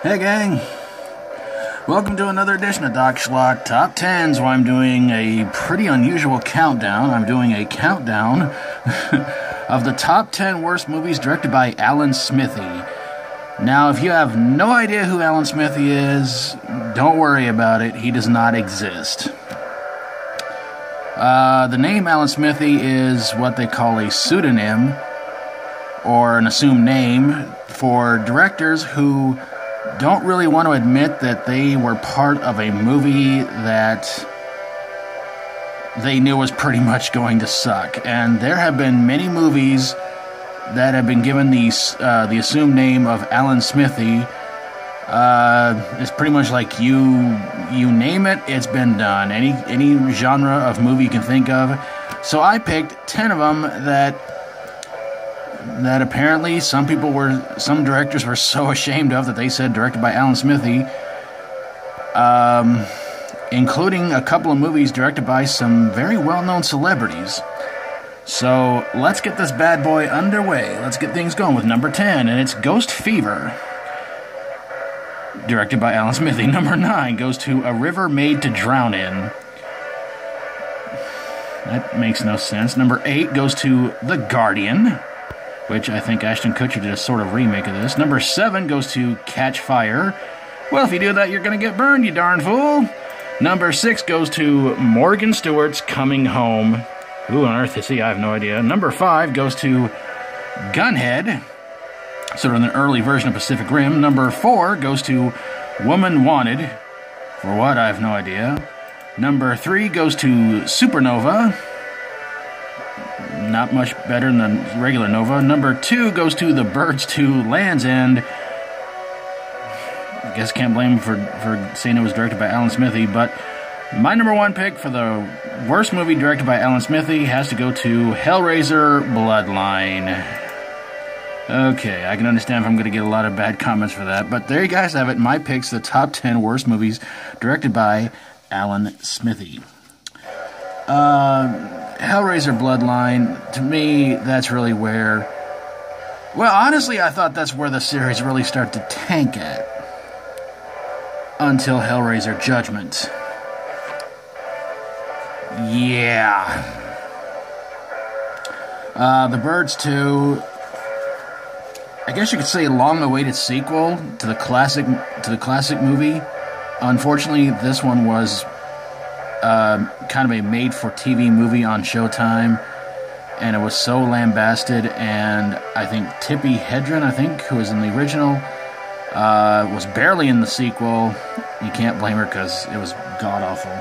Hey gang, welcome to another edition of Doc Schlock Top 10s, where I'm doing a pretty unusual countdown. I'm doing a countdown of the top 10 worst movies directed by Alan Smithee. Now, if you have no idea who Alan Smithee is, don't worry about it, he does not exist. The name Alan Smithee is what they call a pseudonym, or an assumed name, for directors who don't really want to admit that they were part of a movie that they knew was pretty much going to suck. And there have been many movies that have been given the assumed name of Alan Smithee. It's pretty much like you name it, it's been done. Any genre of movie you can think of. So I picked 10 of them that apparently some directors were so ashamed of that they said directed by Alan Smithee, including a couple of movies directed by some very well-known celebrities. So let's get this bad boy underway. Let's get things going with number 10, and it's Ghost Fever, directed by Alan Smithee. Number 9 goes to A River Made to Drown In. That makes no sense. Number 8 goes to The Guardian, which I think Ashton Kutcher did a sort of remake of this. Number 7 goes to Catch Fire. Well, if you do that, you're going to get burned, you darn fool. Number 6 goes to Morgan Stewart's Coming Home. Who on earth is he? I have no idea. Number 5 goes to Gunhead, sort of an early version of Pacific Rim. Number 4 goes to Woman Wanted. For what? I have no idea. Number 3 goes to Supernova. Not much better than regular Nova. Number 2 goes to The Birds 2 Land's End. I guess can't blame him for saying it was directed by Alan Smithee, but my number 1 pick for the worst movie directed by Alan Smithee has to go to Hellraiser Bloodline. Okay, I can understand if I'm going to get a lot of bad comments for that, but there you guys have it. My picks, the top 10 worst movies directed by Alan Smithee. Hellraiser Bloodline, to me, that's really where... Well, honestly, I thought that's where the series really started to tank at. Until Hellraiser Judgment. Yeah. The Birds 2... I guess you could say a long-awaited sequel to the classic movie. Unfortunately, this one was kind of a made-for-TV movie on Showtime, and it was so lambasted, and I think Tippi Hedren, who was in the original, was barely in the sequel. You can't blame her because it was god-awful.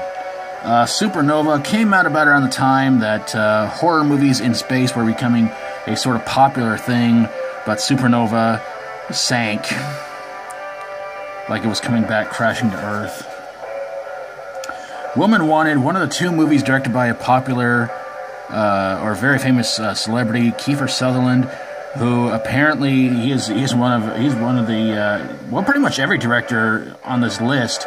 Supernova came out about around the time that horror movies in space were becoming a sort of popular thing, but Supernova sank like it was coming back crashing to Earth. Woman Wanted, one of the 2 movies directed by a popular or very famous celebrity, Kiefer Sutherland, who apparently he's one of the well, pretty much every director on this list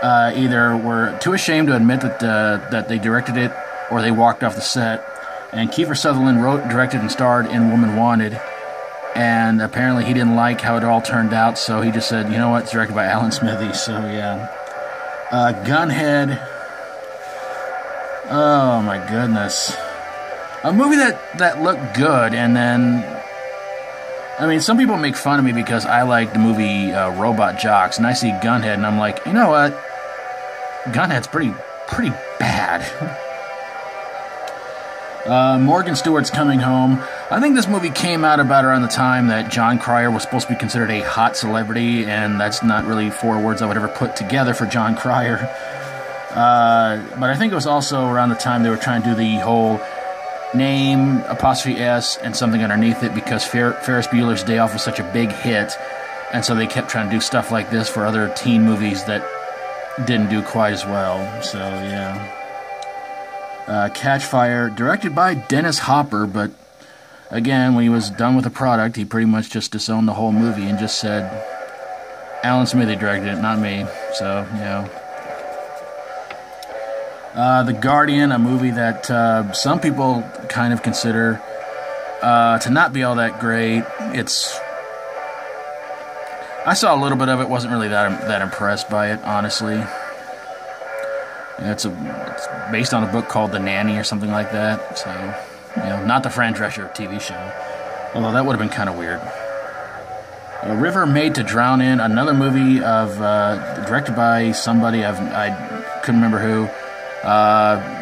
either were too ashamed to admit that they directed it, or they walked off the set. And Kiefer Sutherland wrote, directed, and starred in Woman Wanted. And apparently he didn't like how it all turned out, so he just said, you know what, it's directed by Alan Smithee, so yeah. Gunhead. Oh my goodness. A movie that looked good, and then... I mean, some people make fun of me because I like the movie Robot Jox, and I see Gunhead, and I'm like, you know what? Gunhead's pretty bad. Morgan Stewart's Coming Home. I think this movie came out about around the time that John Cryer was supposed to be considered a hot celebrity, and that's not really 4 words I would ever put together for John Cryer. But I think it was also around the time they were trying to do the whole name, apostrophe S, and something underneath it, because Ferris Bueller's Day Off was such a big hit, and so they kept trying to do stuff like this for other teen movies that didn't do quite as well, so yeah. Catch Fire, directed by Dennis Hopper, but again, when he was done with the product, he pretty much just disowned the whole movie and just said, Alan Smithee directed it, not me, so, you know. The Guardian, a movie that some people kind of consider to not be all that great. It's I saw a little bit of it. Wasn't really that impressed by it, honestly. It's based on a book called The Nanny or something like that. So, not the Fran Drescher TV show. Although that would have been kind of weird. A River Made to Drown In, another movie directed by somebody I couldn't remember who.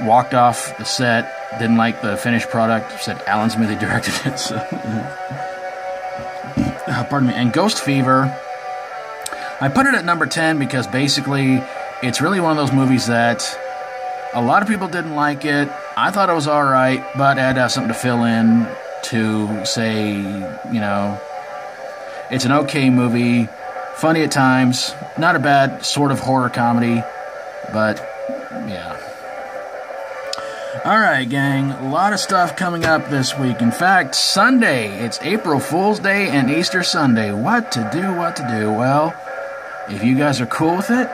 Walked off the set, didn't like the finished product. Said Alan Smithee directed it. So. Pardon me. And Ghost Fever, I put it at number 10 because basically it's really one of those movies that a lot of people didn't like it. I thought it was alright, but I had to have something to fill in to say, it's an okay movie, funny at times, not a bad sort of horror comedy, but yeah. Alright, gang, a lot of stuff coming up this week. In fact, Sunday, it's April Fool's Day and Easter Sunday. What to do? Well, if you guys are cool with it,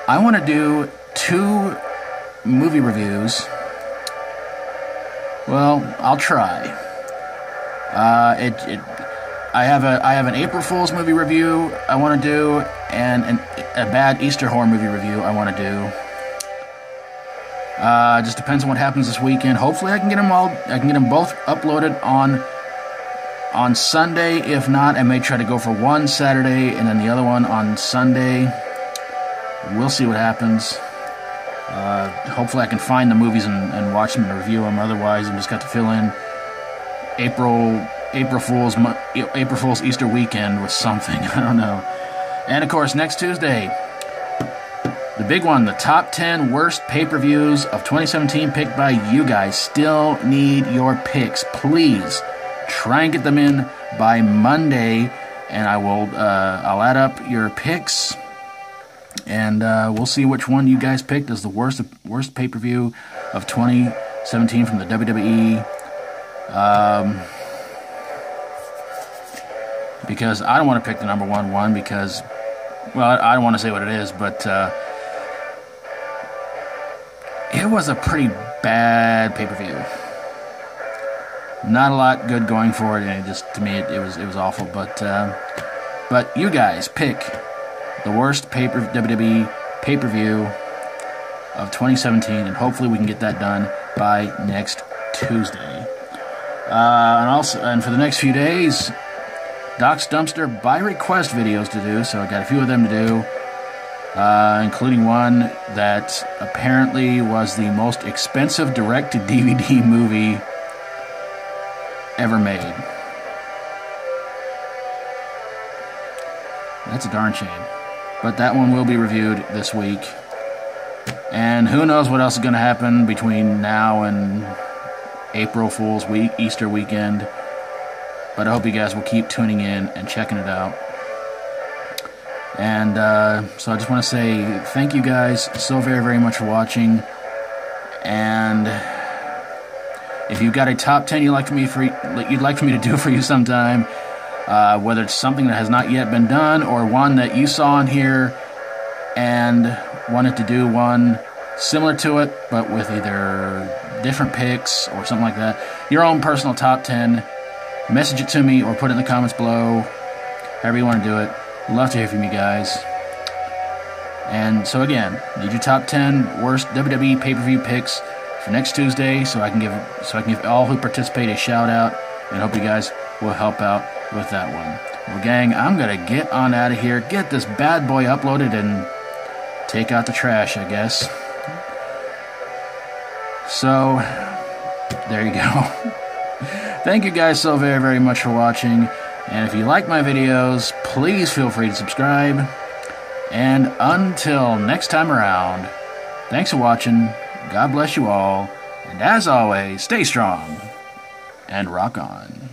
I want to do 2 movie reviews. Well, I'll try. I have an April Fool's movie review I want to do, and a bad Easter horror movie review I want to do. Just depends on what happens this weekend. Hopefully, I can get them both uploaded on Sunday. If not, I may try to go for one Saturday and then the other one on Sunday. We'll see what happens. Hopefully, I can find the movies and watch them and review them. Otherwise, I'm just got to fill in April Fool's Easter weekend with something. I don't know. And of course, next Tuesday, the big one, the top 10 worst pay-per-views of 2017 picked by you guys. Still need your picks. Please try and get them in by Monday, and I'll add up your picks, and we'll see which one you guys picked as the worst pay-per-view of 2017 from the WWE. Because I don't want to pick the number one because, well, I don't want to say what it is, but it was a pretty bad pay-per-view. Not a lot good going for it, and it just, to me, it was awful. But you guys pick the worst WWE pay-per-view of 2017, and hopefully we can get that done by next Tuesday. And for the next few days, Doc's Dumpster by request videos to do, so I got a few of them to do, including one that apparently was the most expensive direct-to-DVD movie ever made. That's a darn shame. But that one will be reviewed this week. And who knows what else is going to happen between now and April Fool's week, Easter weekend. But I hope you guys will keep tuning in and checking it out. And so I just want to say thank you guys so very, very much for watching. And if you've got a top 10 you'd like for me to do for you sometime, whether it's something that has not yet been done or one that you saw on here and wanted to do one similar to it, but with either different picks or something like that, your own personal top 10, message it to me or put it in the comments below, however you want to do it. Love to hear from you guys. And so again, need your top 10 worst WWE pay-per-view picks for next Tuesday, so I can give all who participate a shout out, and hope you guys will help out with that one. Well, gang, I'm gonna get on out of here, get this bad boy uploaded, and take out the trash, I guess. So there you go. Thank you guys so very, very much for watching. And if you like my videos, please feel free to subscribe. And until next time around, thanks for watching. God bless you all. And as always, stay strong and rock on.